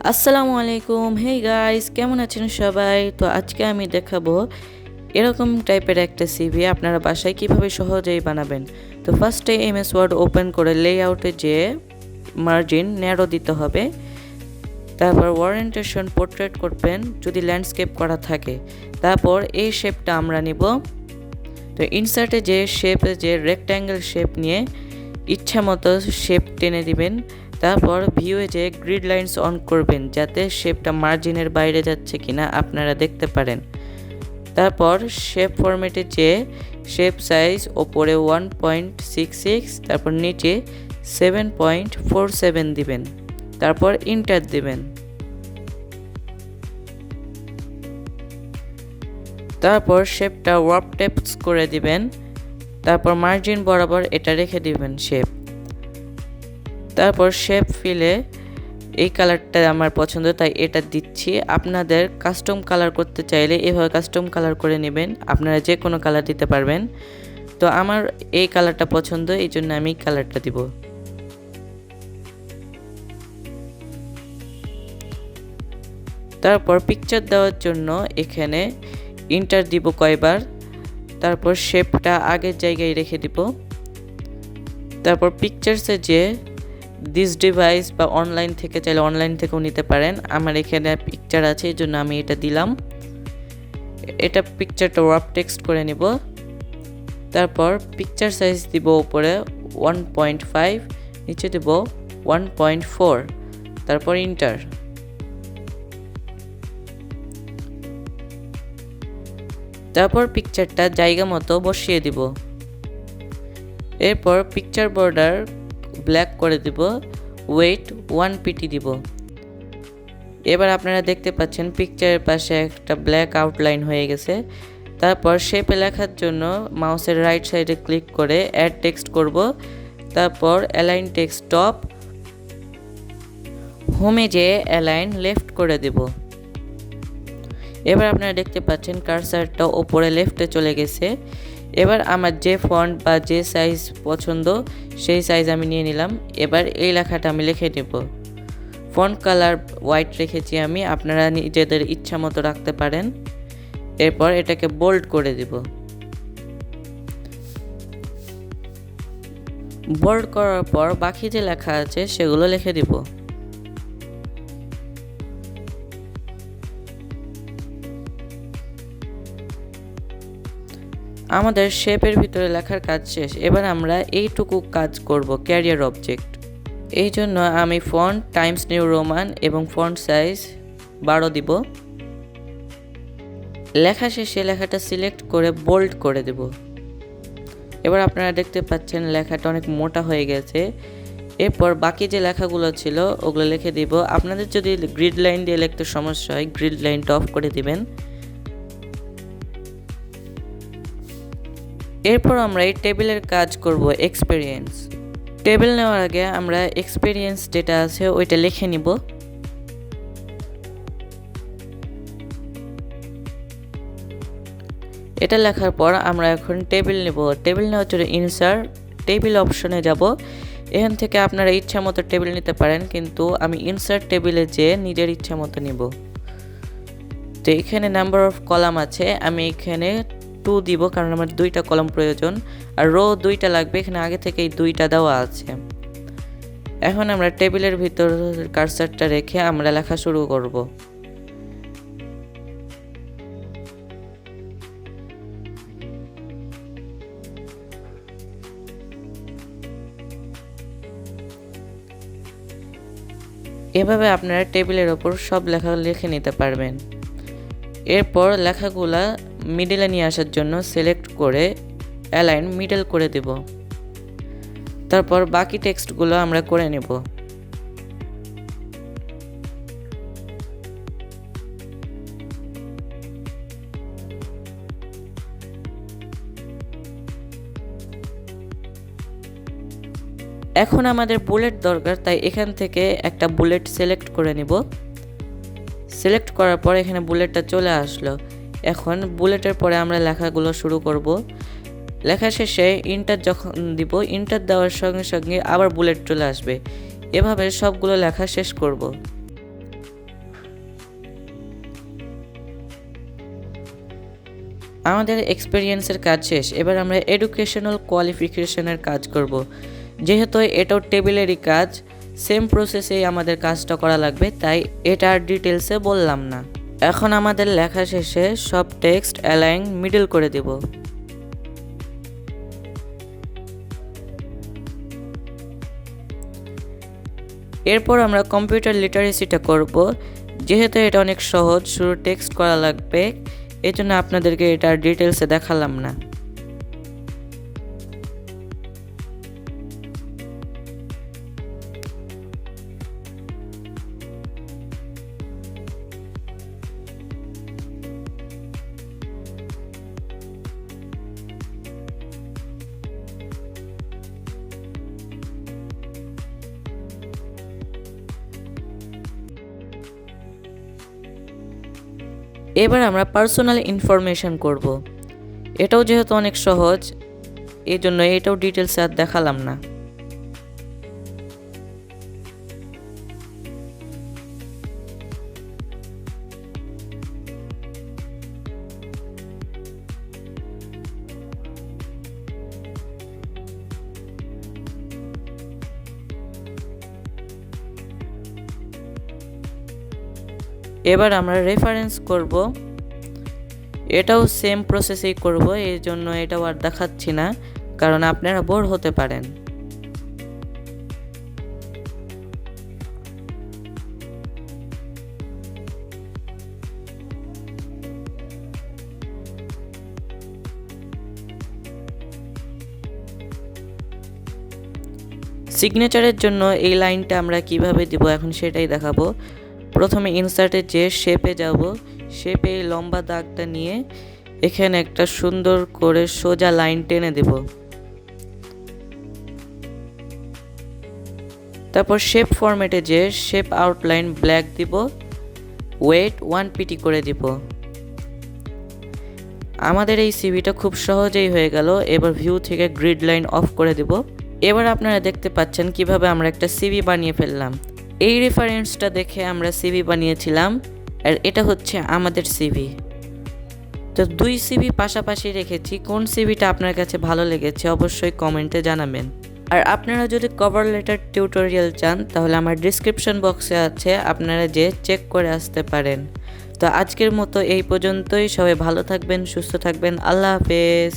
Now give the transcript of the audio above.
আসসালামু আলাইকুম। Hey guys, কেমন আছেন সবাই? তো আজকে আমি দেখাবো এরকম টাইপের একটা সিভি আপনারা বাসায় কিভাবে সহজেই বানাবেন। তো ফার্স্টে এমএস ওয়ার্ড ওপেন করে লেআউটে যেয়ে মার্জিন ন্যারো দিতে হবে। তারপর ওরিয়েন্টেশন পোর্ট্রেট করবেন যদি ল্যান্ডস্কেপ করা থাকে। তারপর এই শেপটা আমরা নিব। তো ইনসার্টে যে শেপে যে রেক্ট্যাঙ্গেল শেপ নিয়ে ইচ্ছা মতো শেপ টেনে দিবেন। তারপর ভিউয়ে যে গ্রিড লাইনস অন করবেন যাতে শেপটা মার্জিনের বাইরে যাচ্ছে কিনা আপনারা দেখতে পারেন। তারপর শেপ ফরম্যাটে যে শেপ সাইজ ওপরে 1.66, তারপর নিচে 7.47 দিবেন। তারপর ইন্টার দিবেন। তারপর শেপটা ওয়ার্প টেপস করে দিবেন। তারপর মার্জিন বরাবর এটা রেখে দিবেন শেপ। তারপর শেপ ফিলে এই কালারটা আমার পছন্দ তাই এটা দিচ্ছি। আপনাদের কাস্টম কালার করতে চাইলে এভাবে কাস্টম কালার করে নেবেন, আপনারা যে কোনো কালার দিতে পারবেন। তো আমার এই কালারটা পছন্দ, এই জন্য আমি কালারটা দিব। তারপর পিকচার দেওয়ার জন্য এখানে ইন্টার দিব কয়বার। তারপর শেপটা আগের জায়গায় রেখে দিব। তারপর পিকচার্সে যে দিস ডিভাইস বা অনলাইন থেকে চাইলে অনলাইন থেকেও নিতে পারেন। আমার এখানে পিকচার আছে এই জন্য আমি এটা দিলাম। এটা পিকচারটা ওয়ার্প টেক্সট করে নিব। তারপর পিকচার সাইজ দিব উপরে 1.5, নিচে দেব 1.4, তারপর ইন্টার। তারপর পিকচারটা জায়গা মতো বসিয়ে দিব। এরপর পিকচার বর্ডার ব্ল্যাক করে দিব, ওয়েট 1 পিটি দিব। এবার আপনারা দেখতে পাচ্ছেন পিকচারের পাশে একটা ব্ল্যাক আউটলাইন হয়ে গেছে। তারপর শেপে লেখার জন্য মাউসের রাইট সাইডে ক্লিক করে অ্যাড টেক্সট করব। তারপর অ্যালাইন টেক্সট টপ, হোমে যেয়ে অ্যালাইন লেফট করে দেব। এবার আপনারা দেখতে পাচ্ছেন কার্সারটা ওপরে লেফটে চলে গেছে। এবার আমার যে ফন্ট বা যে সাইজ পছন্দ সেই সাইজ আমি নিয়ে নিলাম। এবার এই লেখাটা আমি লিখে নেব। ফন্ট কালার হোয়াইট রেখেছি আমি, আপনারা নিজেদের ইচ্ছা মতো রাখতে পারেন। এরপর এটাকে বোল্ড করে দেব। বোল্ড করার পর বাকি যে লেখা আছে সেগুলো লিখে দিব। আমাদের শেপের ভিতরে লেখার কাজ শেষ। এবার আমরা এইটুকু কাজ করব, ক্যারিয়ার অবজেক্ট। এই জন্য আমি ফন্ট টাইমস নিউ রোমান এবং ফন্ট সাইজ 12 দিব। লেখা শেষে লেখাটা সিলেক্ট করে বোল্ড করে দেব। এবার আপনারা দেখতে পাচ্ছেন লেখাটা অনেক মোটা হয়ে গেছে। এরপর বাকি যে লেখাগুলো ছিল ওগুলো লিখে দিব। আপনাদের যদি গ্রিড লাইন দিয়ে লিখতে সমস্যা হয় গ্রিড লাইনটা অফ করে দিবেন। এরপর আমরা এই টেবিলের কাজ করব, এক্সপেরিয়েন্স। টেবিল নেওয়ার আগে আমরা এক্সপেরিয়েন্স যেটা আছে ওইটা লিখে নিব। এটা লেখার পর আমরা এখন টেবিল নেব। টেবিল নেওয়ার জন্য ইনসার্ট টেবিল অপশনে যাব। এখান থেকে আপনারা ইচ্ছা মতো টেবিল নিতে পারেন, কিন্তু আমি ইনসার্ট টেবিলে যেয়ে নিজের ইচ্ছা মতো নিব। তো এখানে নাম্বার অফ কলাম আছে, আমি এখানে 2 দিব কারণ আমার 2টা কলাম প্রয়োজন, আর রো 2টা লাগবে, এখানে আগে থেকেই 2টা দেওয়া আছে। এখন আমরা টেবিলের ভিতর কার্সারটা রেখে আমরা লেখা শুরু করব। এভাবে আপনারা টেবিলের ওপর সব লেখা লিখে নিতে পারবেন। এরপর লেখাগুলা মিডলে নিয়ে আসার জন্য সিলেক্ট করে অ্যালাইন মিডল করে দেব। তারপর বাকি টেক্সটগুলো আমরা করে নেব। এখন আমাদের বুলেট দরকার, তাই এখান থেকে একটা বুলেট সিলেক্ট করে নিব। সিলেক্ট করার পর এখানে বুলেটটা চলে আসলো। এখন বুলেটের পরে আমরা লেখাগুলো শুরু করব। লেখা শেষে ইন্টার যখন দিব, ইন্টার দেওয়ার সঙ্গে সঙ্গে আবার বুলেট চলে আসবে। এভাবে সবগুলো লেখা শেষ করব। আমাদের এক্সপেরিয়েন্সের কাজ শেষ, এবার আমরা এডুকেশনাল কোয়ালিফিকেশনের কাজ করব। যেহেতু এটাও টেবিলেরই কাজ, সেম প্রসেসেই আমাদের কাজটা করা লাগবে, তাই এটা আর ডিটেলসে বললাম না। এখন আমাদের লেখা শেষে সব টেক্সট অ্যালাইন মিডল করে দেব। এরপর আমরা কম্পিউটার লিটারেসিটা করব। যেহেতু এটা অনেক সহজ, শুরু টেক্সট করা লাগবে, এই জন্য আপনাদেরকে এটা ডিটেলসে দেখালাম না। এবার আমরা পার্সোনাল ইনফরমেশন করব। এটাও যেহেতু অনেক সহজ, এই জন্য এটাও ডিটেলসে আর দেখালাম না। এবার আমরা রেফারেন্স করব। এটাও সেম প্রসেসেই করব, এই জন্য এটাও আর দেখাচ্ছি না, কারণ আপনারা বোর হতে পারেন। সিগনেচারের জন্য এই লাইনটা আমরা কিভাবে দিব এখন সেটাই দেখাবো। প্রথমে ইনসার্টে যে শেপে যাব, শেপে লম্বা দাগটা নিয়ে এখানে একটা সুন্দর করে সোজা লাইন টেনে দেব। তারপর শেপ ফরম্যাটে যে শেপ আউটলাইন ব্ল্যাক দিব, ওয়েট 1 পিটি করে দিব। আমাদের এই সিভিটা খুব সহজেই হয়ে গেল। এবার ভিউ থেকে গ্রিড লাইন অফ করে দিব। এবার আপনারা দেখতে পাচ্ছেন কিভাবে আমরা একটা সিভি বানিয়ে ফেললাম। এই রেফারেন্সটা দেখে আমরা সিভি বানিয়েছিলাম, আর এটা হচ্ছে আমাদের সিভি। তো 2 সিভি পাশাপাশি রেখেছি। কোন সিভিটা আপনার কাছে ভালো লেগেছে অবশ্যই কমেন্টে জানাবেন। আর আপনারা যদি কভার লেটার টিউটোরিয়াল চান তাহলে আমার ডিসক্রিপশন বক্সে আছে, আপনারা যে চেক করে আসতে পারেন। তো আজকের মতো এই পর্যন্তই। সবাই ভালো থাকবেন, সুস্থ থাকবেন। আল্লাহ হাফেজ।